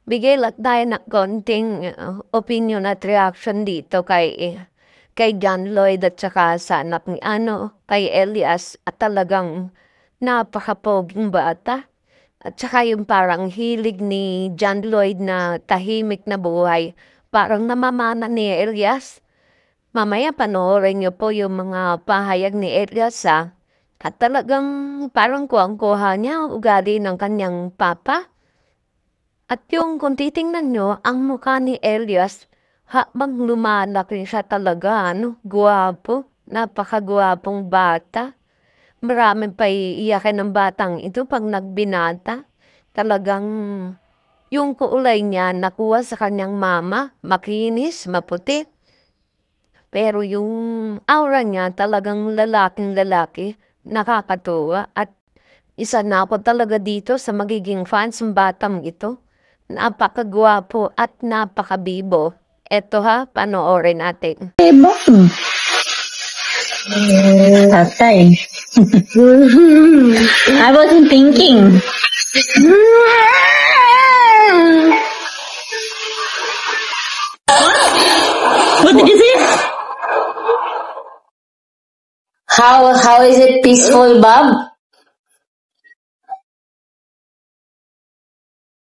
bigay lang tayo ng konting opinion at reaction dito kay John Lloyd at saka sa anak ni kay Elias at talagang napakapoging bata. At saka yung parang hilig ni John Lloyd na tahimik na buhay, parang namamana ni Elias. Mamaya panoorin niyo po yung mga pahayag ni Elias at talagang parang kuwang-kuha niya ang ugali ng kanyang papa. At yung kung titingnan nyo, ang mukha ni Elias, habang lumalaki siya talaga, guwapo, napakagwapong bata. Maraming pa iiyakin ng batang ito pag nagbinata. Talagang yung kulay niya nakuha sa kanyang mama, makinis, maputi. Pero yung aura niya talagang lalaking lalaki, nakakatuwa. At isa na ako talaga dito sa magiging fans ng batang ito. Napakagwapo at napakabibo. Eto panoorin natin. Hey, Bong. Tatay. I wasn't thinking. What did you say? How is it peaceful, Bob?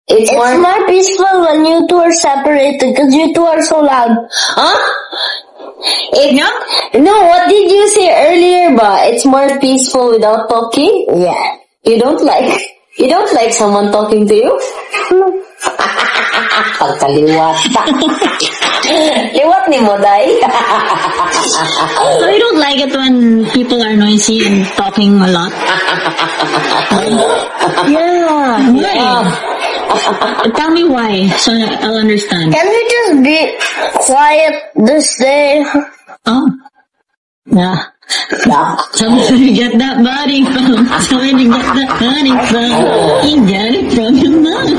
It's more peaceful when you two are separated because you two are so loud. Huh? No, what did you say earlier, ba? It's more peaceful without talking? Yeah. You don't like someone talking to you? Pagkaliwat. Liwat ni mo, day. So you don't like it when people are noisy and talking a lot? Yeah. Tell me why, so I'll understand. Can we just be quiet this day? Oh. Yeah. Tell me where you get that body from. Tell me where you get that body from. You get it from your mom.